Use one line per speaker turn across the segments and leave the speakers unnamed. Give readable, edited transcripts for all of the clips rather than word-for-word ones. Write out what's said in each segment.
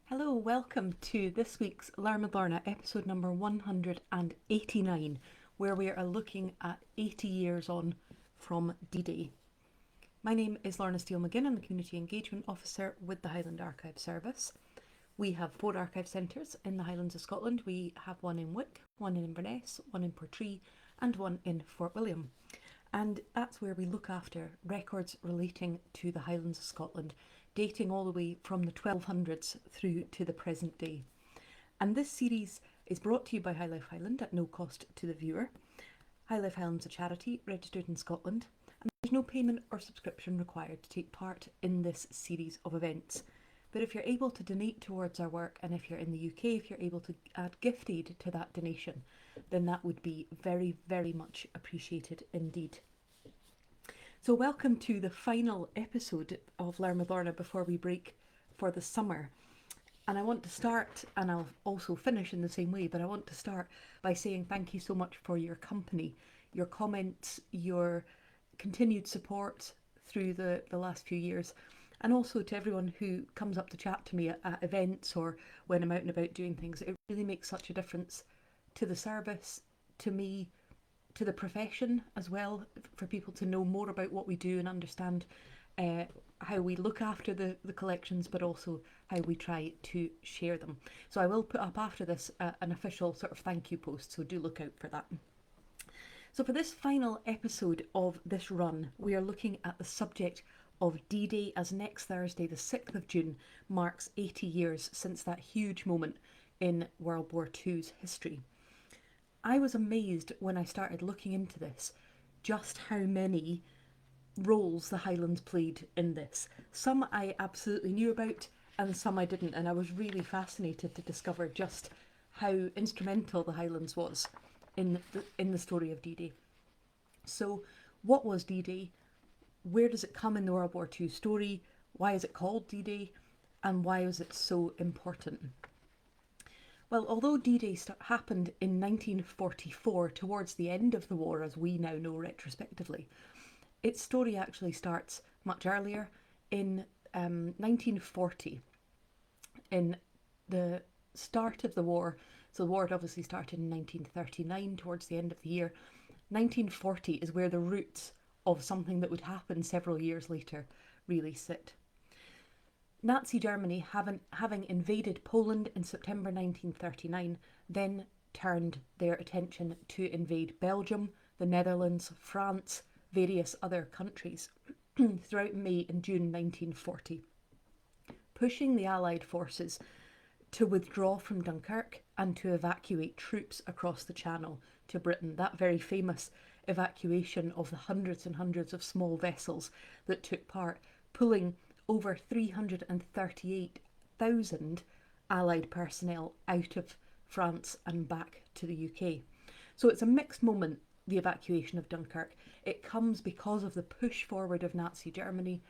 Hello, welcome to this week's Learn with Lorna, episode number 189, where we are looking at 80 years on from D-Day. My name is Lorna Steele-McGinn. I'm the Community Engagement Officer with the Highland Archive Service. We have 4 archive centres in the Highlands of Scotland. We have one in Wick, one in Inverness, one in Portree, and one in Fort William. And that's where we look after records relating to the Highlands of Scotland, dating all the way from the 1200s through to the present day. And this series is brought to you by High Life Highland at no cost to the viewer. High Life Highland's a charity registered in Scotland, and there's no payment or subscription required to take part in this series of events. But if you're able to donate towards our work, and if you're in the UK, if you're able to add gift aid to that donation, then that would be very, very much appreciated indeed. So welcome to the final episode of Learn with Lorna before we break for the summer. And I want to start, and I'll also finish in the same way, but I want to start by saying thank you so much for your company, your comments, your continued support through the last few years, and also to everyone who comes up to chat to me at events or when I'm out and about doing things. It really makes such a difference to the service, to me, to the profession as well, for people to know more about what we do and understand how we look after the collections, but also how we try to share them. So I will put up after this an official sort of thank you post, so do look out for that. So for this final episode of this run, we are looking at the subject of D-Day, as next Thursday, the 6th of June, marks 80 years since that huge moment in World War II's history. I was amazed when I started looking into this, just how many roles the Highlands played in this. Some I absolutely knew about and some I didn't, and I was really fascinated to discover just how instrumental the Highlands was in the story of D-Day. So what was D-Day? Where does it come in the World War II story? Why is it called D-Day? And why was it so important? Well, although D-Day happened in 1944, towards the end of the war, as we now know retrospectively, its story actually starts much earlier, in 1940. In the start of the war, so the war had obviously started in 1939, towards the end of the year. 1940 is where the roots of something that would happen several years later really sit. Nazi Germany, having invaded Poland in September 1939, then turned their attention to invade Belgium, the Netherlands, France, various other countries throughout May and June 1940, pushing the Allied forces to withdraw from Dunkirk and to evacuate troops across the Channel to Britain. That very famous evacuation of the hundreds and hundreds of small vessels that took part, pulling over 338,000 Allied personnel out of France and back to the UK. So it's a mixed moment, the evacuation of Dunkirk. It comes because of the push forward of Nazi Germany.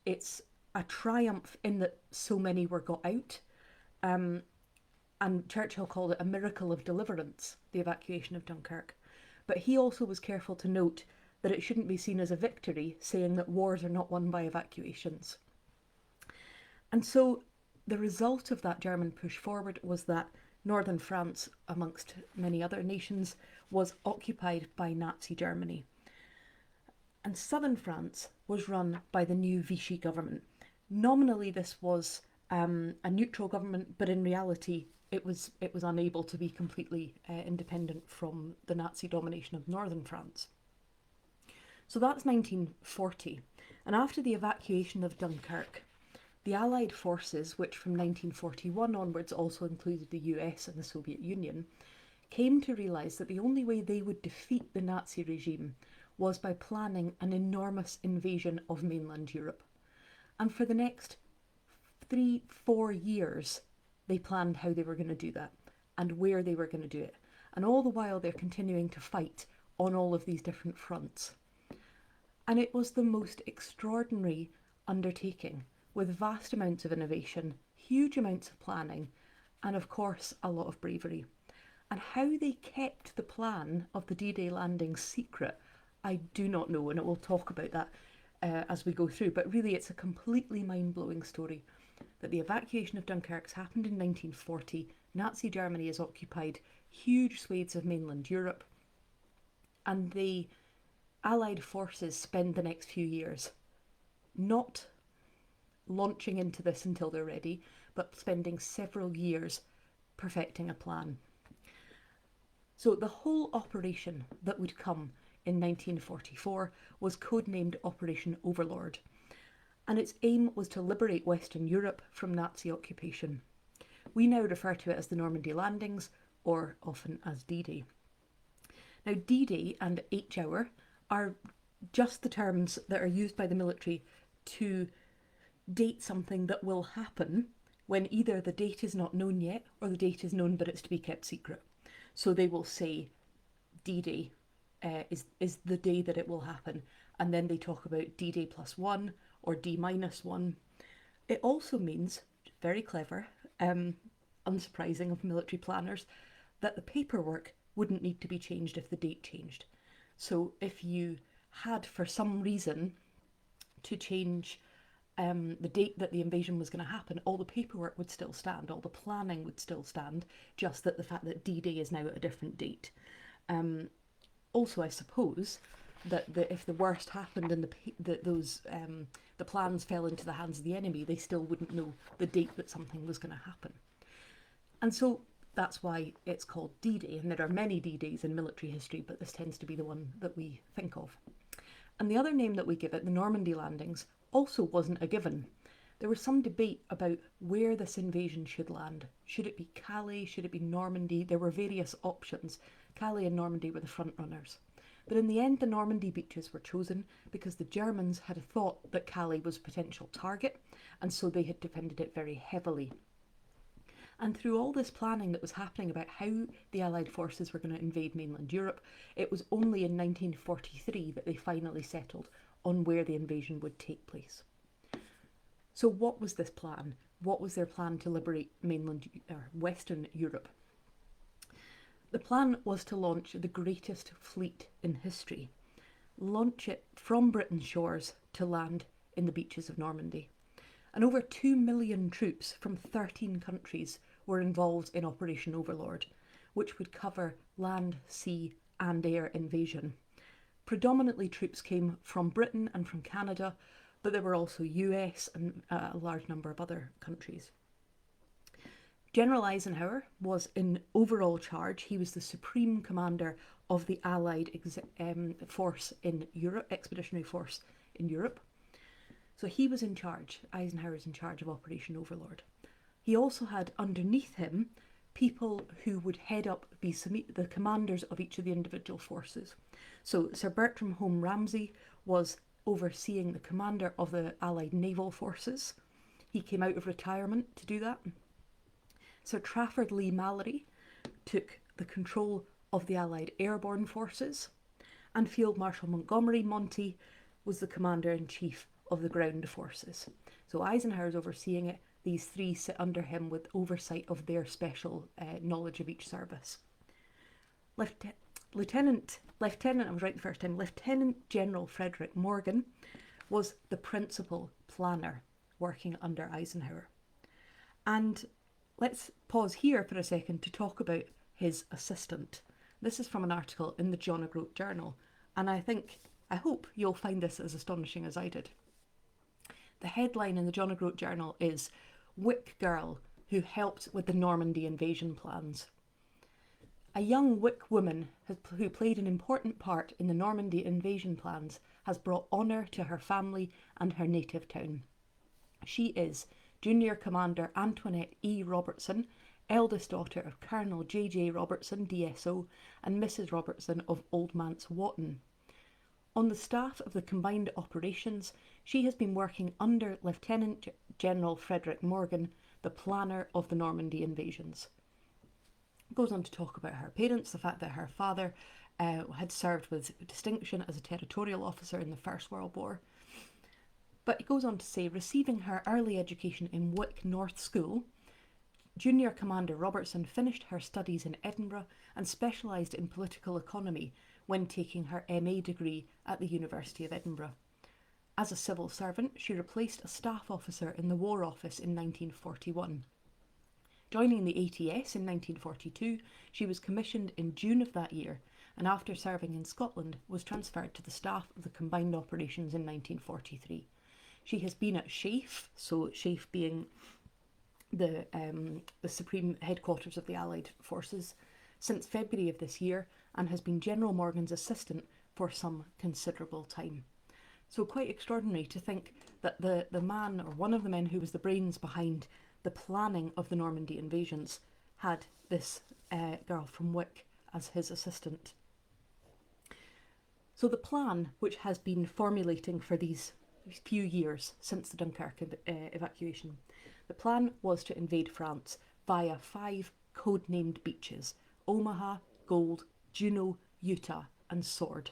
It's a triumph in that so many were got out. And Churchill called it a miracle of deliverance, the evacuation of Dunkirk. But he also was careful to note that it shouldn't be seen as a victory, saying that wars are not won by evacuations. And so the result of that German push forward was that northern France, amongst many other nations, was occupied by Nazi Germany. And southern France was run by the new Vichy government. Nominally this was a neutral government, but in reality it was unable to be completely independent from the Nazi domination of northern France. So that's 1940. And after the evacuation of Dunkirk, the Allied forces, which from 1941 onwards also included the US and the Soviet Union, came to realise that the only way they would defeat the Nazi regime was by planning an enormous invasion of mainland Europe. And for the next 3-4 years, they planned how they were going to do that and where they were going to do it. And all the while they're continuing to fight on all of these different fronts. And it was the most extraordinary undertaking, with vast amounts of innovation, huge amounts of planning, and of course a lot of bravery. And how they kept the plan of the D-Day landing secret, I do not know, and we'll talk about that as we go through. But really it's a completely mind-blowing story. that the evacuation of Dunkirk happened in 1940. Nazi Germany has occupied huge swathes of mainland Europe, and the Allied forces spend the next few years not launching into this until they're ready, but spending several years perfecting a plan. So the whole operation that would come in 1944 was codenamed Operation Overlord, and its aim was to liberate Western Europe from Nazi occupation. We now refer to it as the Normandy landings, or often as D-Day. Now, D-Day and H-Hour are just the terms that are used by the military to date something that will happen when either the date is not known yet or the date is known but it's to be kept secret. So they will say D-Day is the day that it will happen, and then they talk about D-Day +1 or D-1. It also means, very clever, unsurprising of military planners, that the paperwork wouldn't need to be changed if the date changed. So if you had, for some reason, to change the date that the invasion was going to happen, all the paperwork would still stand, all the planning would still stand, just that the fact that D-Day is now at a different date. Also, I suppose that if the worst happened and the plans fell into the hands of the enemy, they still wouldn't know the date that something was going to happen. And so that's why it's called D-Day, and there are many D-Days in military history, but this tends to be the one that we think of. And the other name that we give it, the Normandy landings, also wasn't a given. There was some debate about where this invasion should land. Should it be Calais? Should it be Normandy? There were various options. Calais and Normandy were the front runners. But in the end, the Normandy beaches were chosen because the Germans had thought that Calais was a potential target, and so they had defended it very heavily. And through all this planning that was happening about how the Allied forces were going to invade mainland Europe, it was only in 1943 that they finally settled on where the invasion would take place. So what was this plan? What was their plan to liberate mainland or Western Europe? The plan was to launch the greatest fleet in history, launch it from Britain's shores to land in the beaches of Normandy. And over 2 million troops from 13 countries were involved in Operation Overlord, which would cover land, sea and air invasion. Predominantly troops came from Britain and from Canada, but there were also US and a large number of other countries. General Eisenhower was in overall charge. He was the supreme commander of the Allied force in Europe, expeditionary force in Europe. So he was in charge. Eisenhower was in charge of Operation Overlord. He also had underneath him people who would head up, be the commanders of each of the individual forces. So Sir Bertram Home Ramsay was overseeing the commander of the Allied naval forces. He came out of retirement to do that. Sir Trafford Leigh-Mallory took the control of the Allied airborne forces, and Field Marshal Montgomery Monty was the commander-in-chief of the ground forces. So Eisenhower's overseeing it. These three sit under him with oversight of their special knowledge of each service. Lieutenant General Frederick Morgan was the principal planner working under Eisenhower. And let's pause here for a second to talk about his assistant. This is from an article in the John O'Groat Journal, and I hope you'll find this as astonishing as I did. The headline in the John O'Groat Journal is "Wick Girl Who Helped with the Normandy Invasion Plans." A young Wick woman who played an important part in the Normandy invasion plans has brought honour to her family and her native town. She is Junior Commander Antoinette E. Robertson, eldest daughter of Colonel J.J. Robertson, DSO, and Mrs. Robertson of Old Manse Wotton. On the staff of the combined operations, she has been working under Lieutenant General Frederick Morgan, the planner of the Normandy invasions. It goes on to talk about her parents, the fact that her father had served with distinction as a territorial officer in the First World War. But it goes on to say, receiving her early education in Wick North School, Junior Commander Robertson finished her studies in Edinburgh and specialised in political economy when taking her MA degree at the University of Edinburgh. As a civil servant, she replaced a staff officer in the War Office in 1941. Joining the ATS in 1942, she was commissioned in June of that year, and after serving in Scotland was transferred to the staff of the Combined Operations in 1943. She has been at SHAEF, so SHAEF being the supreme headquarters of the Allied forces, since February of this year, and has been General Morgan's assistant for some considerable time. So quite extraordinary to think that the man, or one of the men who was the brains behind the planning of the Normandy invasions, had this girl from Wick as his assistant. So the plan, which has been formulating for these few years since the Dunkirk evacuation, the plan was to invade France via 5 codenamed beaches: Omaha, Gold, Juno, Utah and Sword.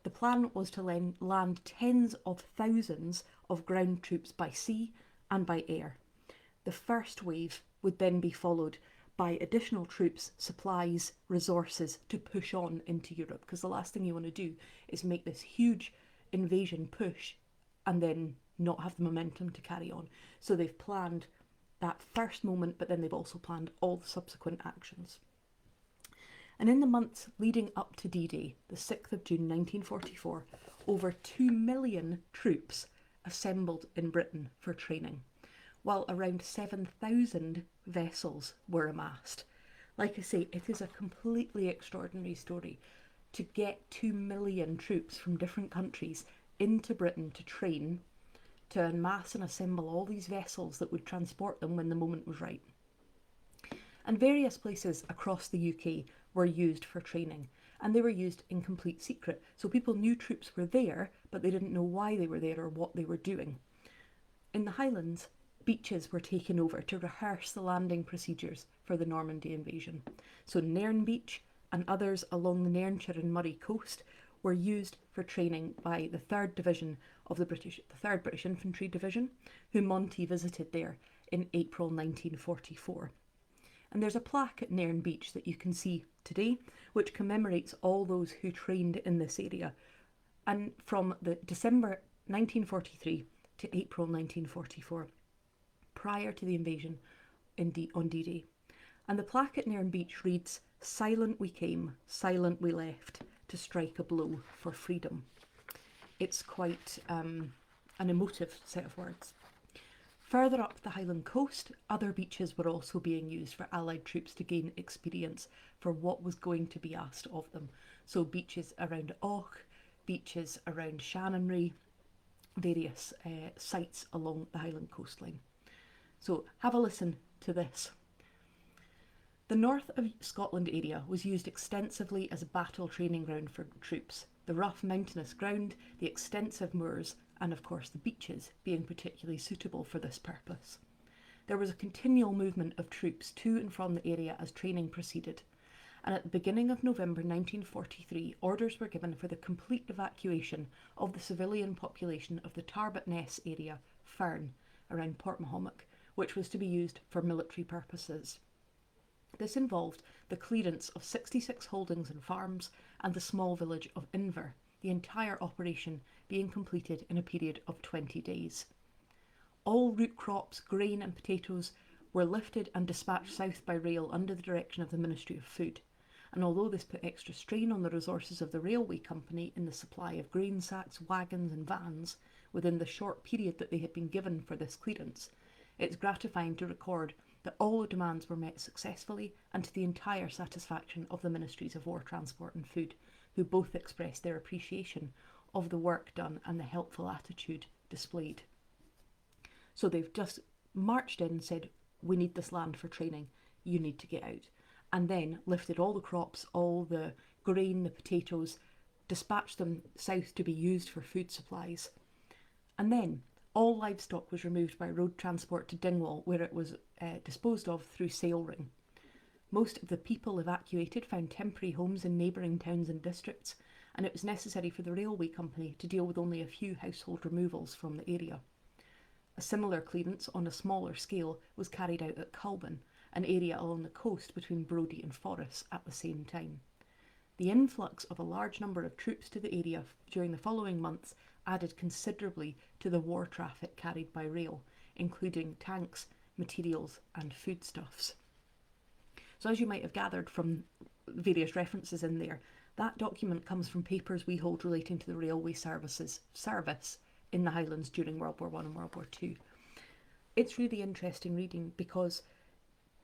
The plan was to land tens of thousands of ground troops by sea and by air. The first wave would then be followed by additional troops, supplies, resources to push on into Europe, because the last thing you want to do is make this huge invasion push and then not have the momentum to carry on. So they've planned that first moment, but then they've also planned all the subsequent actions. And in the months leading up to D-Day, the 6th of June 1944, over 2 million troops assembled in Britain for training, while around 7,000 vessels were amassed. Like I say, it is a completely extraordinary story to get 2 million troops from different countries into Britain to train, to amass and assemble all these vessels that would transport them when the moment was right. And various places across the UK were used for training, and they were used in complete secret. So people knew troops were there, but they didn't know why they were there or what they were doing. In the Highlands, beaches were taken over to rehearse the landing procedures for the Normandy invasion. So Nairn Beach and others along the Nairnshire and Murray coast were used for training by the 3rd Division of the 3rd British Infantry Division, who Monty visited there in April 1944. And there's a plaque at Nairn Beach that you can see today, which commemorates all those who trained in this area, and from the December 1943 to April 1944, prior to the invasion on D-Day. And the plaque at Nairn Beach reads, "Silent we came, silent we left, to strike a blow for freedom." It's quite an emotive set of words. Further up the Highland coast, other beaches were also being used for Allied troops to gain experience for what was going to be asked of them. So beaches around Och, beaches around Shannonry, various sites along the Highland coastline. So have a listen to this. The north of Scotland area was used extensively as a battle training ground for troops, the rough mountainous ground, the extensive moors, and of course the beaches being particularly suitable for this purpose. There was a continual movement of troops to and from the area as training proceeded, and at the beginning of November 1943 orders were given for the complete evacuation of the civilian population of the Tarbot Ness area, Fern, around Portmahomack, which was to be used for military purposes. This involved the clearance of 66 holdings and farms and the small village of Inver, the entire operation being completed in a period of 20 days. All root crops, grain and potatoes were lifted and dispatched south by rail under the direction of the Ministry of Food, and although this put extra strain on the resources of the railway company in the supply of grain sacks, wagons and vans within the short period that they had been given for this clearance, it's gratifying to record that all the demands were met successfully and to the entire satisfaction of the Ministries of War, Transport and Food, who both expressed their appreciation of the work done and the helpful attitude displayed. So they've just marched in and said, we need this land for training, you need to get out. And then lifted all the crops, all the grain, the potatoes, dispatched them south to be used for food supplies. And then all livestock was removed by road transport to Dingwall, where it was disposed of through Sailring. Most of the people evacuated found temporary homes in neighbouring towns and districts, and it was necessary for the railway company to deal with only a few household removals from the area. A similar clearance on a smaller scale was carried out at Culbin, an area along the coast between Brodie and Forres at the same time. The influx of a large number of troops to the area during the following months added considerably to the war traffic carried by rail, including tanks, materials and foodstuffs. So as you might have gathered from various references in there, that document comes from papers we hold relating to the railway service in the Highlands during World War I and World War II. It's really interesting reading because,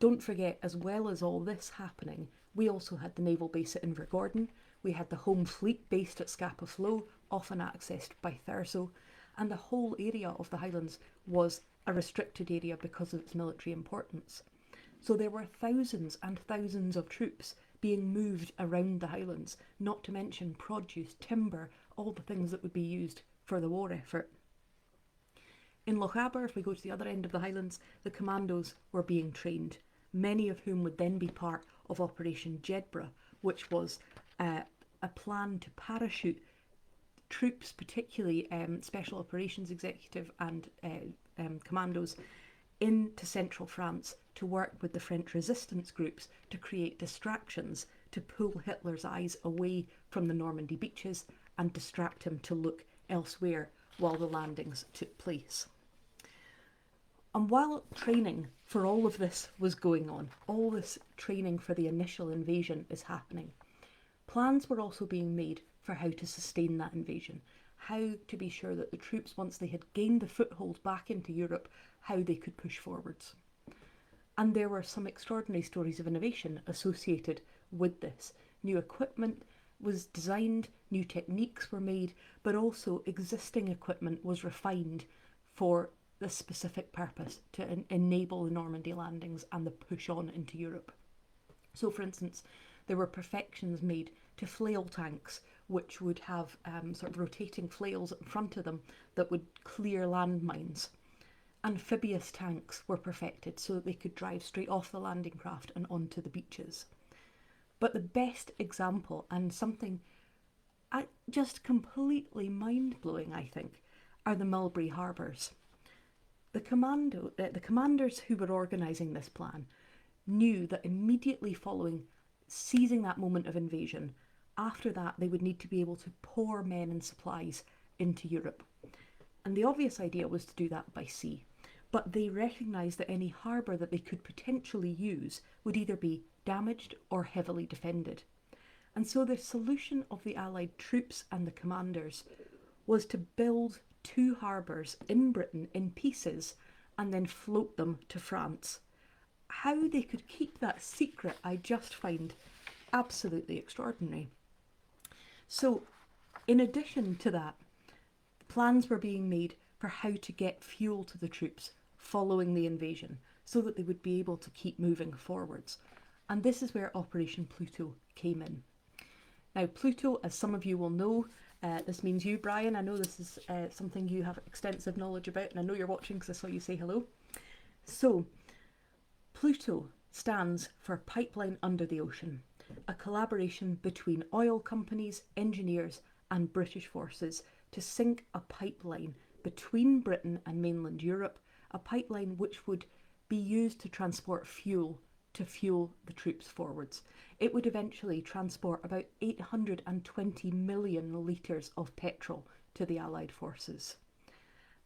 don't forget, as well as all this happening, we also had the naval base at Invergordon, we had the Home Fleet based at Scapa Flow, often accessed by Thurso, and the whole area of the Highlands was a restricted area because of its military importance. So there were thousands and thousands of troops being moved around the Highlands, not to mention produce, timber, all the things that would be used for the war effort. In Lochaber, if we go to the other end of the Highlands, the commandos were being trained, many of whom would then be part of Operation Jedburgh, which was a plan to parachute troops, particularly Special Operations Executive and commandos, into central France to work with the French resistance groups to create distractions to pull Hitler's eyes away from the Normandy beaches and distract him to look elsewhere while the landings took place. And while training for all of this was going on, all this training for the initial invasion is happening, plans were also being made for how to sustain that invasion, how to be sure that the troops, once they had gained the foothold back into Europe, how they could push forwards. And there were some extraordinary stories of innovation associated with this. New equipment was designed, new techniques were made, but also existing equipment was refined for this specific purpose, to enable the Normandy landings and the push on into Europe. So, for instance, there were perfections made to flail tanks, which would have sort of rotating flails in front of them that would clear landmines. Amphibious tanks were perfected so that they could drive straight off the landing craft and onto the beaches. But the best example, and something just completely mind-blowing, I think, are the Mulberry Harbours. The commanders who were organising this plan knew that immediately following seizing that moment of invasion, after that they would need to be able to pour men and supplies into Europe. And the obvious idea was to do that by sea. But they recognised that any harbour that they could potentially use would either be damaged or heavily defended. And so the solution of the Allied troops and the commanders was to build 2 harbours in Britain in pieces and then float them to France. How they could keep that secret, I just find absolutely extraordinary. So, in addition to that, plans were being made for how to get fuel to the troops following the invasion so that they would be able to keep moving forwards. And this is where Operation Pluto came in. Now, Pluto, as some of you will know, this means you, Brian. I know this is something you have extensive knowledge about, and I know you're watching because I saw you say hello. So, Pluto stands for Pipeline Under the Ocean, a collaboration between oil companies, engineers and British forces to sink a pipeline between Britain and mainland Europe, a pipeline which would be used to transport fuel to fuel the troops forwards. It would eventually transport about 820 million litres of petrol to the Allied forces.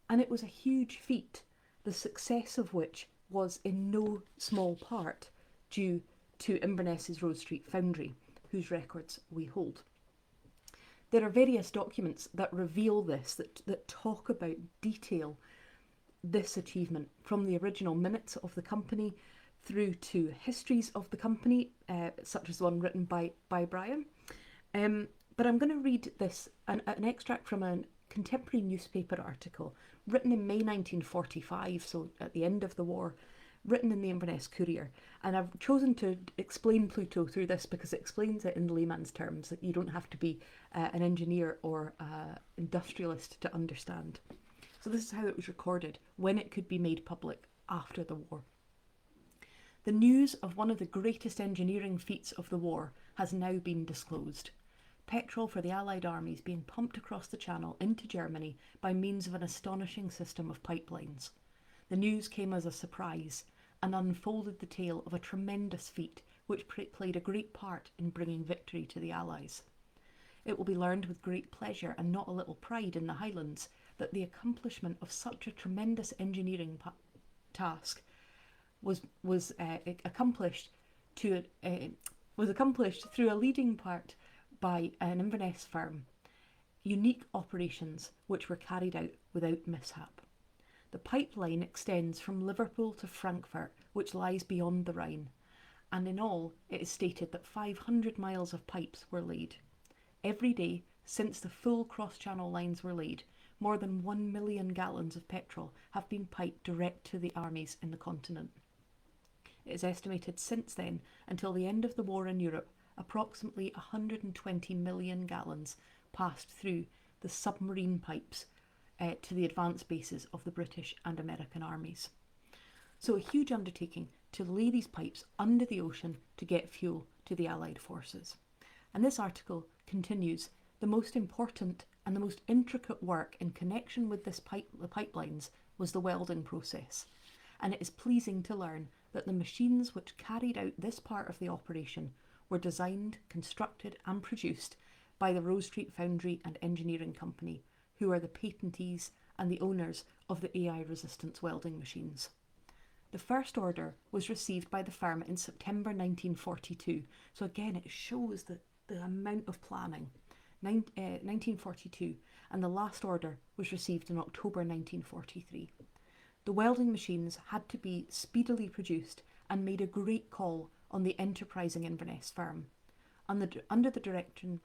And it was a huge feat, the success of which was in no small part due to Inverness's Rose Street Foundry, whose records we hold. There are various documents that reveal this, that talk about, detail this achievement, from the original minutes of the company through to histories of the company, such as the one written by Brian. But I'm going to read this, an extract from a contemporary newspaper article written in May 1945, so at the end of the war, written in the Inverness Courier. And I've chosen to explain Pluto through this because it explains it in layman's terms, that you don't have to be an engineer or an industrialist to understand. So this is how it was recorded, when it could be made public after the war. The news of one of the greatest engineering feats of the war has now been disclosed. Petrol for the Allied armies being pumped across the Channel into Germany by means of an astonishing system of pipelines. The news came as a surprise and unfolded the tale of a tremendous feat which played a great part in bringing victory to the Allies. It will be learned with great pleasure and not a little pride in the Highlands that the accomplishment of such a tremendous engineering task was accomplished through a leading part by an Inverness firm, unique operations which were carried out without mishap. The pipeline extends from Liverpool to Frankfurt, which lies beyond the Rhine, and in all it is stated that 500 miles of pipes were laid. Every day, since the full cross-channel lines were laid, more than 1 million gallons of petrol have been piped direct to the armies in the continent. It is estimated since then, until the end of the war in Europe, approximately 120 million gallons passed through the submarine pipes to the advanced bases of the British and American armies. So a huge undertaking to lay these pipes under the ocean to get fuel to the Allied forces. And this article continues, the most important and the most intricate work in connection with the pipelines was the welding process. And it is pleasing to learn that the machines which carried out this part of the operation were designed, constructed and produced by the Rose Street Foundry and Engineering Company, who are the patentees and the owners of the AI resistance welding machines. The first order was received by the firm in September 1942, so again it shows the amount of planning. 1942, and the last order was received in October 1943. The welding machines had to be speedily produced and made a great call on the enterprising Inverness firm. Under the direction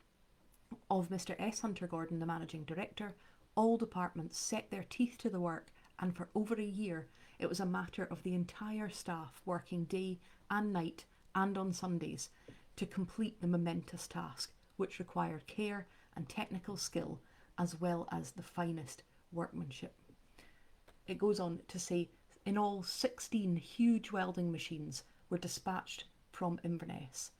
of Mr. S. Hunter Gordon, the managing director, all departments set their teeth to the work, and for over a year it was a matter of the entire staff working day and night and on Sundays to complete the momentous task, which required care and technical skill as well as the finest workmanship. It goes on to say, in all 16 huge welding machines were dispatched from Inverness.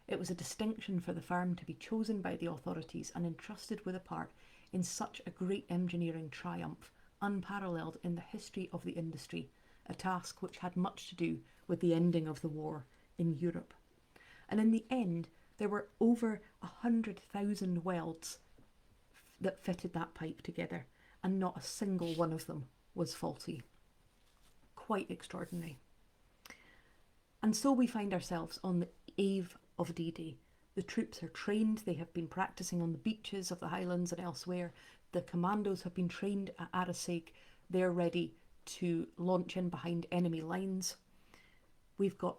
It was a distinction for the firm to be chosen by the authorities and entrusted with a part in such a great engineering triumph, unparalleled in the history of the industry, a task which had much to do with the ending of the war in Europe. And in the end, there were over 100,000 welds that fitted that pipe together, and not a single one of them was faulty. Quite extraordinary. And so we find ourselves on the eve of D-Day. The troops are trained, they have been practicing on the beaches of the Highlands and elsewhere. The commandos have been trained at Arisaig. They're ready to launch in behind enemy lines. We've got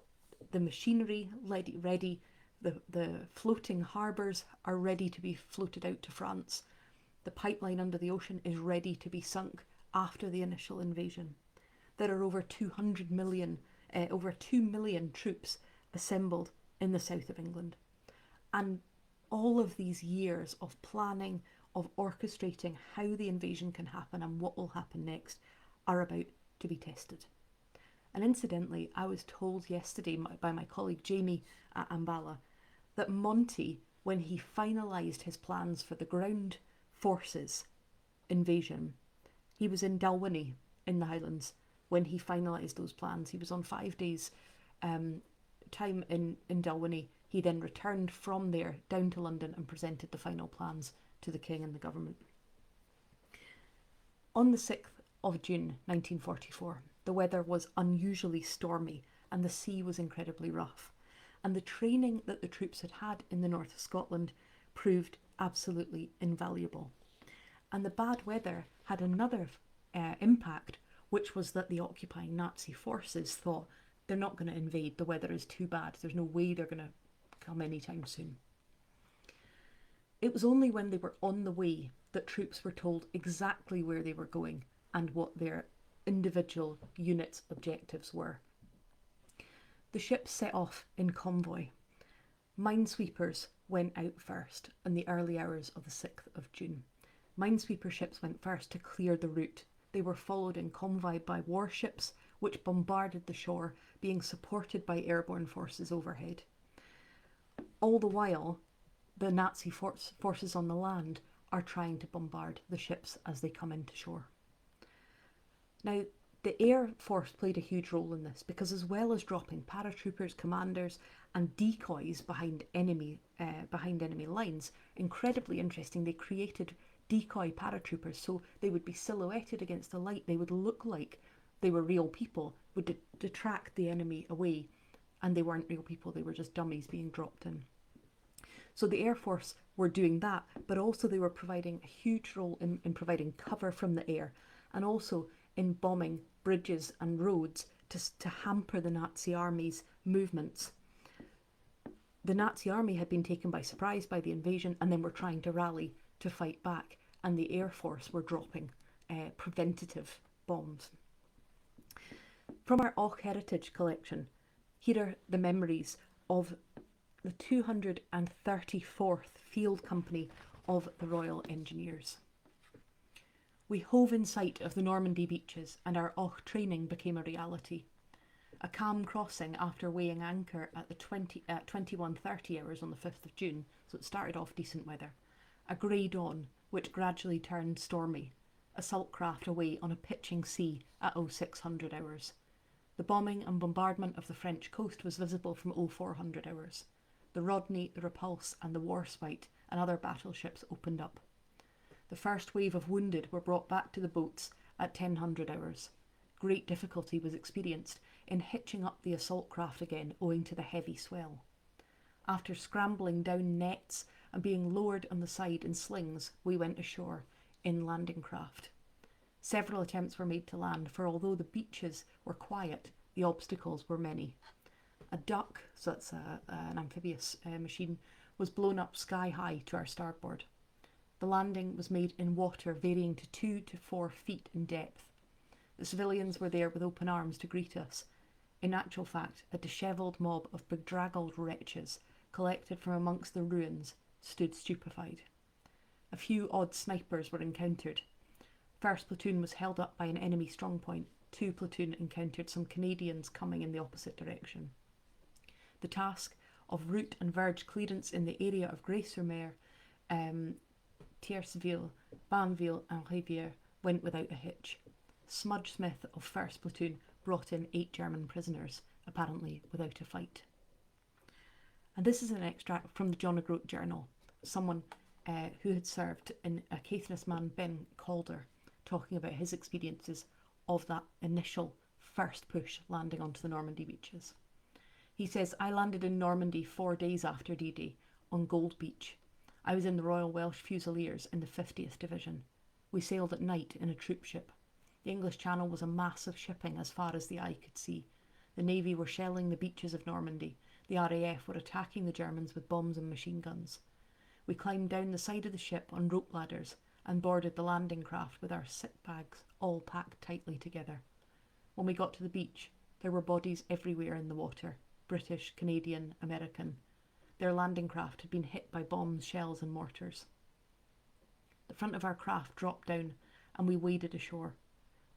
the machinery ready. The floating harbours are ready to be floated out to France. The pipeline under the ocean is ready to be sunk after the initial invasion. There are over 2 million troops assembled in the south of England. And all of these years of planning, of orchestrating how the invasion can happen and what will happen next are about to be tested. And incidentally, I was told yesterday by my colleague Jamie at Ambala that Monty, when he finalised his plans for the ground forces invasion, he was in Dalwhinnie in the Highlands when he finalised those plans. He was on 5 days time in Dalwhinnie. He then returned from there down to London and presented the final plans to the King and the government. On the 6th of June 1944, the weather was unusually stormy and the sea was incredibly rough. And the training that the troops had had in the north of Scotland proved absolutely invaluable. And the bad weather had another impact, which was that the occupying Nazi forces thought they're not going to invade, the weather is too bad, there's no way they're going to come anytime soon. It was only when they were on the way that troops were told exactly where they were going and what their individual units' objectives were. The ships set off in convoy. Minesweepers went out first in the early hours of the 6th of June. Minesweeper ships went first to clear the route. They were followed in convoy by warships, which bombarded the shore, being supported by airborne forces overhead. All the while, the Nazi forces on the land are trying to bombard the ships as they come into shore. Now, The Air Force played a huge role in this because, as well as dropping paratroopers, commanders, and decoys behind enemy lines, incredibly interesting, they created decoy paratroopers, so they would be silhouetted against the light. They would look like they were real people, would detract the enemy away, and they weren't real people. They were just dummies being dropped in. So the Air Force were doing that, but also they were providing a huge role in providing cover from the air, and also in bombing bridges and roads to hamper the Nazi army's movements. The Nazi army had been taken by surprise by the invasion and then were trying to rally to fight back, and the Air Force were dropping preventative bombs. From our Och Heritage collection, here are the memories of the 234th Field Company of the Royal Engineers. We hove in sight of the Normandy beaches and our Och training became a reality. A calm crossing after weighing anchor at 21:30 hours on the 5th of June, so it started off decent weather. A grey dawn, which gradually turned stormy. Assault craft away on a pitching sea at 0600 hours. The bombing and bombardment of the French coast was visible from 0400 hours. The Rodney, the Repulse and the Warspite and other battleships opened up. The first wave of wounded were brought back to the boats at 1000 hours. Great difficulty was experienced in hitching up the assault craft again owing to the heavy swell. After scrambling down nets and being lowered on the side in slings, we went ashore in landing craft. Several attempts were made to land, for although the beaches were quiet, the obstacles were many. A duck, so that's an amphibious machine, was blown up sky high to our starboard. The landing was made in water varying to 2 to 4 feet in depth. The civilians were there with open arms to greet us. In actual fact, a dishevelled mob of bedraggled wretches collected from amongst the ruins stood stupefied. A few odd snipers were encountered. First platoon was held up by an enemy strongpoint. 2 platoon encountered some Canadians coming in the opposite direction. The task of route and verge clearance in the area of Grey-sur-Mer, Tierceville, Banville and Rivière went without a hitch. Smudge Smith of 1st Platoon brought in 8 German prisoners, apparently without a fight. And this is an extract from the John O'Groat Journal, someone who had served in a Caithness man, Ben Calder, talking about his experiences of that initial first push landing onto the Normandy beaches. He says, I landed in Normandy 4 days after D-Day on Gold Beach. I was in the Royal Welsh Fusiliers in the 50th Division. We sailed at night in a troop ship. The English Channel was a mass of shipping as far as the eye could see. The Navy were shelling the beaches of Normandy. The RAF were attacking the Germans with bombs and machine guns. We climbed down the side of the ship on rope ladders and boarded the landing craft with our sick bags all packed tightly together. When we got to the beach, there were bodies everywhere in the water. British, Canadian, American. Their landing craft had been hit by bombs, shells and mortars. The front of our craft dropped down and we waded ashore.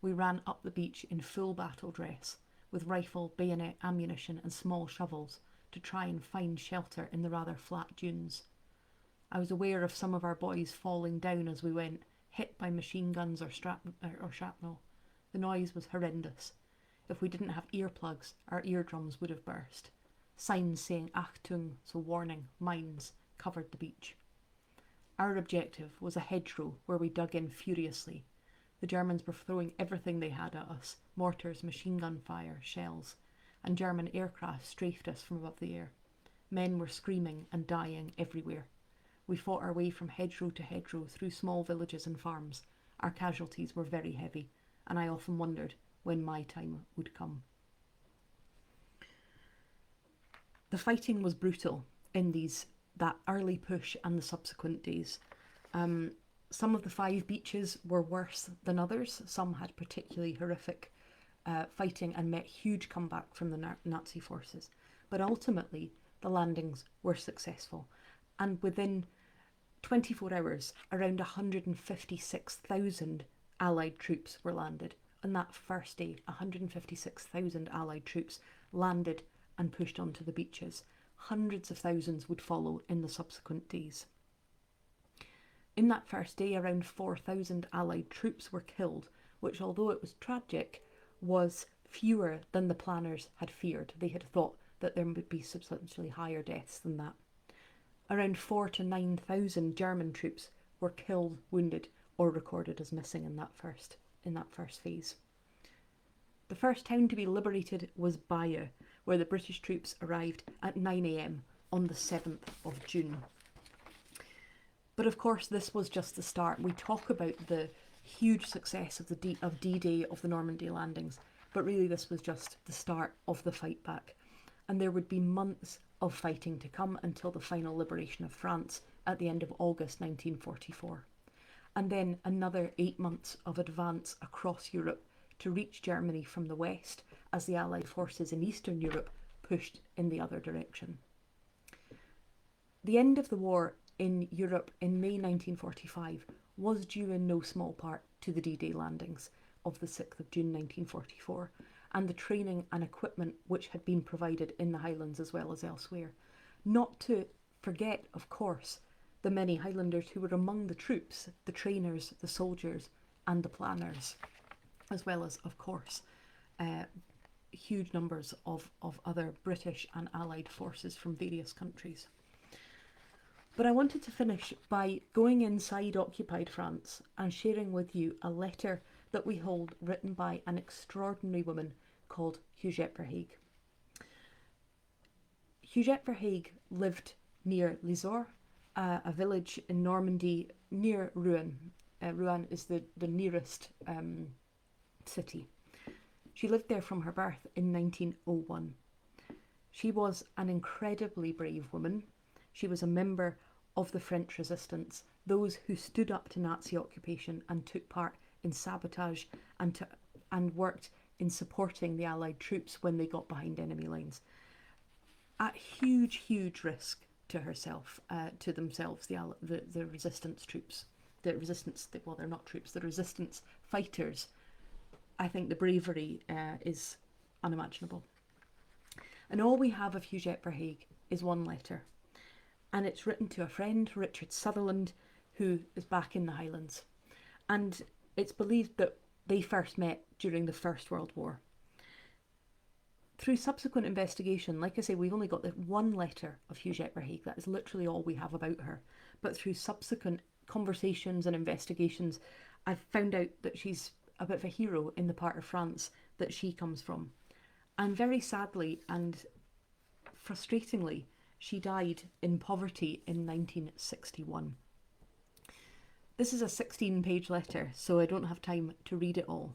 We ran up the beach in full battle dress, with rifle, bayonet, ammunition and small shovels to try and find shelter in the rather flat dunes. I was aware of some of our boys falling down as we went, hit by machine guns or shrapnel. The noise was horrendous. If we didn't have earplugs, our eardrums would have burst. Signs saying Achtung, so warning, mines, covered the beach. Our objective was a hedgerow where we dug in furiously. The Germans were throwing everything they had at us, mortars, machine gun fire, shells, and German aircraft strafed us from above the air. Men were screaming and dying everywhere. We fought our way from hedgerow to hedgerow through small villages and farms. Our casualties were very heavy, and I often wondered when my time would come. The fighting was brutal in that early push and the subsequent days. Some of the 5 beaches were worse than others. Some had particularly horrific fighting and met huge comeback from the Nazi forces. But ultimately, the landings were successful. And within 24 hours, around 156,000 Allied troops were landed. On that first day, 156,000 Allied troops landed and pushed onto the beaches. Hundreds of thousands would follow in the subsequent days. In that first day, around 4,000 Allied troops were killed, which, although it was tragic, was fewer than the planners had feared. They had thought that there would be substantially higher deaths than that. Around 4,000 to 9,000 German troops were killed, wounded, or recorded as missing in that first phase. The first town to be liberated was Bayeux, where the British troops arrived at 9 a.m. on the 7th of June. But of course, this was just the start. We talk about the huge success of D-Day, of the Normandy landings, but really this was just the start of the fight back. And there would be months of fighting to come until the final liberation of France at the end of August 1944. And then another 8 months of advance across Europe to reach Germany from the west as the Allied forces in Eastern Europe pushed in the other direction. The end of the war in Europe in May 1945 was due in no small part to the D-Day landings of the 6th of June 1944 and the training and equipment which had been provided in the Highlands as well as elsewhere. Not to forget, of course, the many Highlanders who were among the troops, the trainers, the soldiers and the planners, as well as, of course, huge numbers of other British and Allied forces from various countries. But I wanted to finish by going inside occupied France and sharing with you a letter that we hold written by an extraordinary woman called Huguette Verhaeghe. Huguette Verhaeghe lived near Lisor, a village in Normandy near Rouen. Rouen is the nearest city. She lived there from her birth in 1901. She was an incredibly brave woman. She was a member of the French resistance, those who stood up to Nazi occupation and took part in sabotage and worked in supporting the Allied troops when they got behind enemy lines. At huge, huge risk to herself, to themselves, the resistance troops, the resistance fighters. I think the bravery is unimaginable. And all we have of Huguette Verhaeghe is one letter. And it's written to a friend, Richard Sutherland, who is back in the Highlands. And it's believed that they first met during the First World War. Through subsequent investigation, like I say, we've only got the one letter of Huguette Verhaeghe. That is literally all we have about her. But through subsequent conversations and investigations, I've found out that she's a bit of a hero in the part of France that she comes from. And very sadly and frustratingly, she died in poverty in 1961. This is a 16-page letter, so I don't have time to read it all.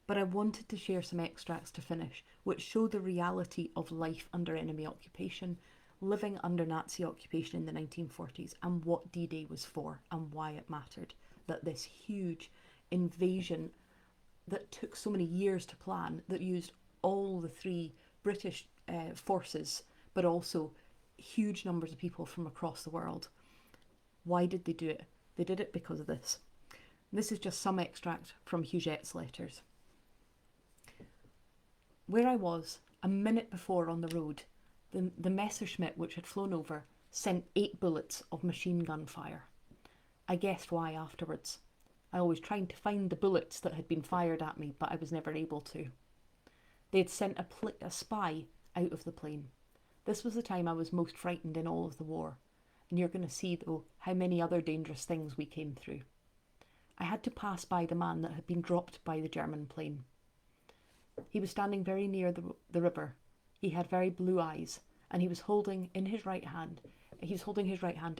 But I wanted to share some extracts to finish, which show the reality of life under enemy occupation, living under Nazi occupation in the 1940s, and what D-Day was for, and why it mattered. That this huge invasion that took so many years to plan, that used all the three British forces, but also huge numbers of people from across the world. Why did they do it? They did it because of this. This is just some extract from Huguette's letters. Where I was, a minute before on the road, the Messerschmitt which had flown over sent 8 bullets of machine gun fire. I guessed why afterwards. I always tried to find the bullets that had been fired at me, but I was never able to. They had sent a spy out of the plane. This was the time I was most frightened in all of the war, and you're going to see, though, how many other dangerous things we came through. I had to pass by the man that had been dropped by the German plane. He was standing very near the river. He had very blue eyes, and he was holding his right hand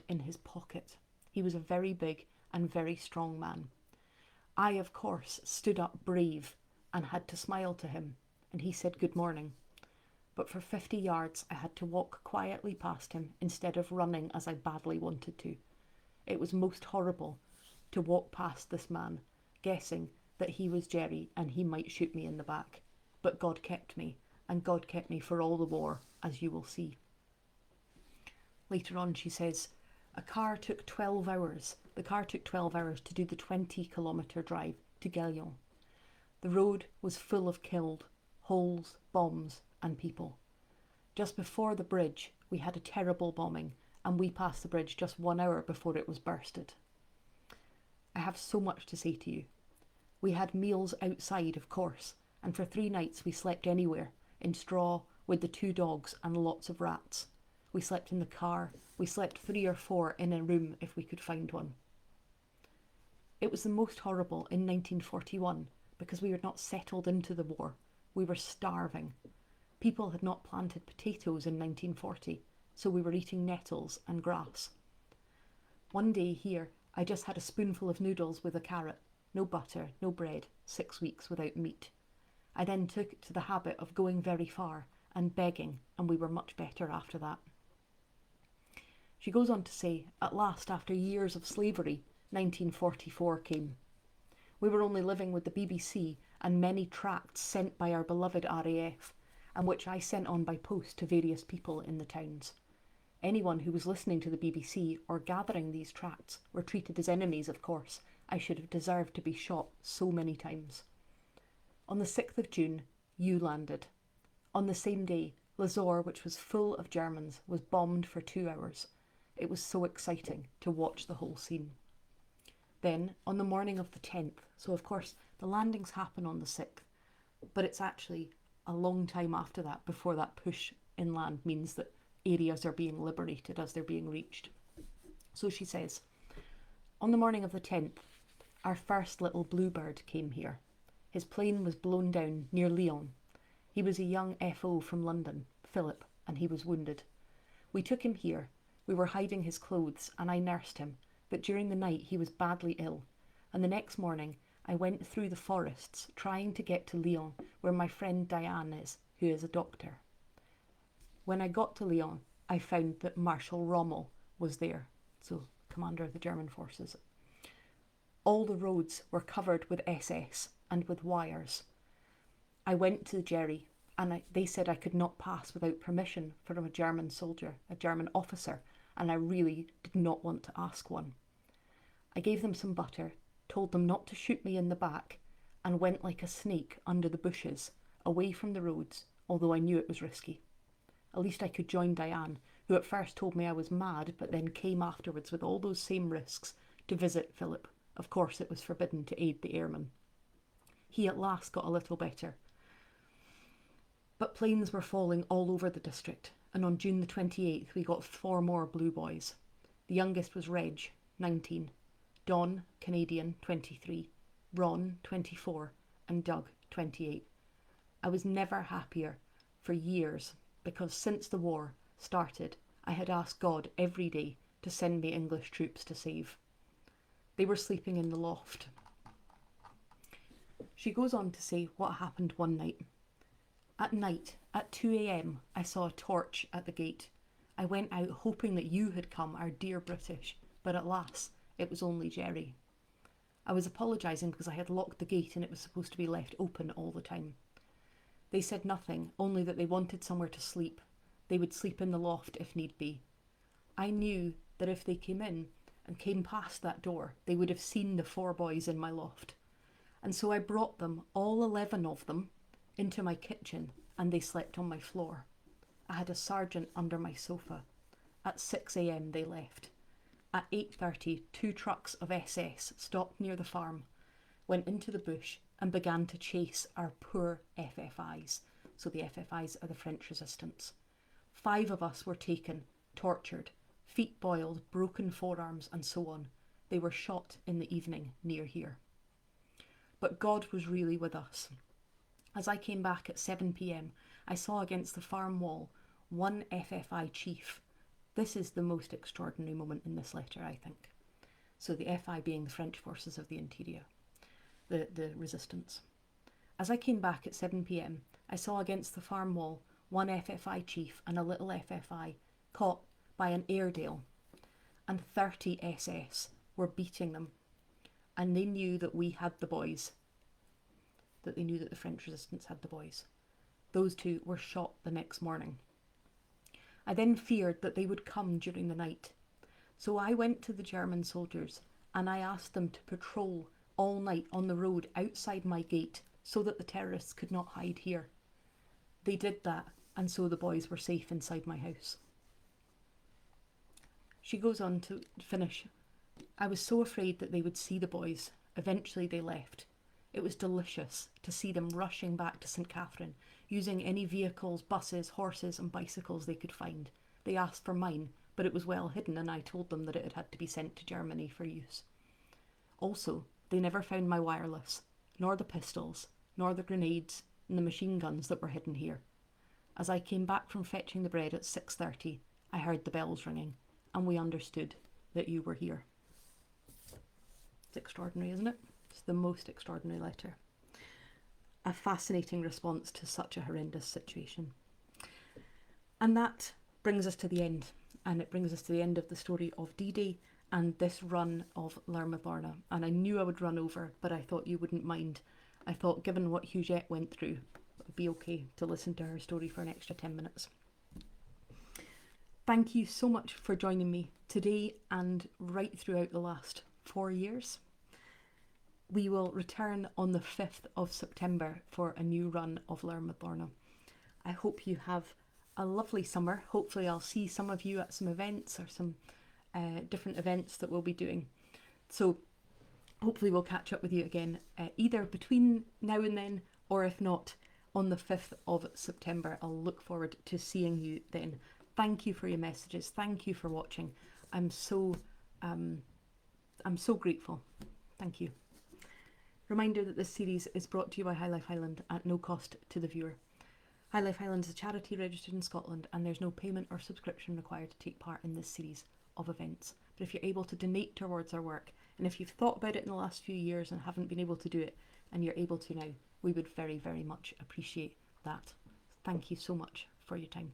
in his pocket. He was a very big and very strong man. I, of course, stood up brave and had to smile to him, and he said good morning. But for 50 yards I had to walk quietly past him instead of running as I badly wanted to. It was most horrible to walk past this man, guessing that he was Jerry and he might shoot me in the back. But God kept me, and God kept me for all the war, as you will see. Later on she says, the car took 12 hours to do the 20-kilometre drive to Gaillon. The road was full of killed, holes, bombs and people. Just before the bridge we had a terrible bombing, and we passed the bridge just 1 hour before it was bursted. I have so much to say to you. We had meals outside, of course, and for 3 nights we slept anywhere, in straw, with the 2 dogs and lots of rats. We slept in the car, we slept 3 or 4 in a room if we could find one. It was the most horrible in 1941 because we were not settled into the war. We were starving. People had not planted potatoes in 1940, so we were eating nettles and grass. One day here, I just had a spoonful of noodles with a carrot, no butter, no bread, 6 weeks without meat. I then took to the habit of going very far and begging, and we were much better after that. She goes on to say, at last, after years of slavery, 1944 came. We were only living with the BBC and many tracts sent by our beloved RAF, and which I sent on by post to various people in the towns. Anyone who was listening to the BBC or gathering these tracts were treated as enemies, of course. I should have deserved to be shot so many times. On the 6th of June, you landed. On the same day, Lazore, which was full of Germans, was bombed for 2 hours. It was so exciting to watch the whole scene. Then, on the morning of the 10th, so of course the landings happen on the 6th, but it's actually a long time after that before that push inland means that areas are being liberated as they're being reached. So she says, on the morning of the 10th, our first little bluebird came here. His plane was blown down near Lyon. He was a young FO from London, Philip, and he was wounded. We took him here. We were hiding his clothes and I nursed him, but during the night he was badly ill, and the next morning I went through the forests trying to get to Lyon, where my friend Diane is, who is a doctor. When I got to Lyon, I found that Marshal Rommel was there, so commander of the German forces. All the roads were covered with SS and with wires. I went to the Jerry, and they said I could not pass without permission from a German soldier, a German officer, and I really did not want to ask one. I gave them some butter, told them not to shoot me in the back, and went like a snake under the bushes, away from the roads, although I knew it was risky. At least I could join Diane, who at first told me I was mad, but then came afterwards with all those same risks to visit Philip. Of course, it was forbidden to aid the airmen. He at last got a little better. But planes were falling all over the district, and on June the 28th we got 4 more blue boys. The youngest was Reg, 19, Don, Canadian, 23, Ron, 24, and Doug, 28. I was never happier for years, because since the war started, I had asked God every day to send me English troops to save. They were sleeping in the loft. She goes on to say what happened one night. At night, at 2 a.m, I saw a torch at the gate. I went out hoping that you had come, our dear British, but alas, it was only Jerry. I was apologising because I had locked the gate and it was supposed to be left open all the time. They said nothing, only that they wanted somewhere to sleep. They would sleep in the loft if need be. I knew that if they came in and came past that door, they would have seen the 4 boys in my loft. And so I brought them, all 11 of them, into my kitchen, and they slept on my floor. I had a sergeant under my sofa. At 6 a.m. they left. At 8:30, 2 trucks of SS stopped near the farm, went into the bush, and began to chase our poor FFIs. So the FFIs are the French resistance. 5 of us were taken, tortured, feet boiled, broken forearms, and so on. They were shot in the evening near here. But God was really with us. As I came back at 7 p.m, I saw against the farm wall 1 FFI chief. This is the most extraordinary moment in this letter, I think. So the FI being the French forces of the interior, the resistance. As I came back at 7 p.m, I saw against the farm wall 1 FFI chief and a little FFI caught by an Airedale, and 30 SS were beating them, and they knew that we had the boys, that they knew that the French resistance had the boys. Those 2 were shot the next morning. I then feared that they would come during the night, so I went to the German soldiers and I asked them to patrol all night on the road outside my gate so that the terrorists could not hide here. They did that, and so the boys were safe inside my house. She goes on to finish. I was so afraid that they would see the boys. Eventually they left. It was delicious to see them rushing back to St Catherine, using any vehicles, buses, horses and bicycles they could find. They asked for mine, but it was well hidden, and I told them that it had to be sent to Germany for use. Also, they never found my wireless, nor the pistols, nor the grenades and the machine guns that were hidden here. As I came back from fetching the bread at 6:30, I heard the bells ringing, and we understood that you were here. It's extraordinary, isn't it? It's the most extraordinary letter. A fascinating response to such a horrendous situation. And that brings us to the end. And it brings us to the end of the story of D-Day and this run of Lorna. And I knew I would run over, but I thought you wouldn't mind. I thought, given what Huguette went through, it would be okay to listen to her story for an extra 10 minutes. Thank you so much for joining me today and right throughout the last 4 years. We will return on the 5th of September for a new run of Lorna. I hope you have a lovely summer. Hopefully I'll see some of you at some events or some different events that we'll be doing. So hopefully we'll catch up with you again either between now and then, or if not, on the 5th of September. I'll look forward to seeing you then. Thank you for your messages. Thank you for watching. I'm so grateful. Thank you. Reminder that this series is brought to you by High Life Highland at no cost to the viewer. High Life Highland is a charity registered in Scotland, and there's no payment or subscription required to take part in this series of events. But if you're able to donate towards our work, and if you've thought about it in the last few years and haven't been able to do it, and you're able to now, we would very, very much appreciate that. Thank you so much for your time.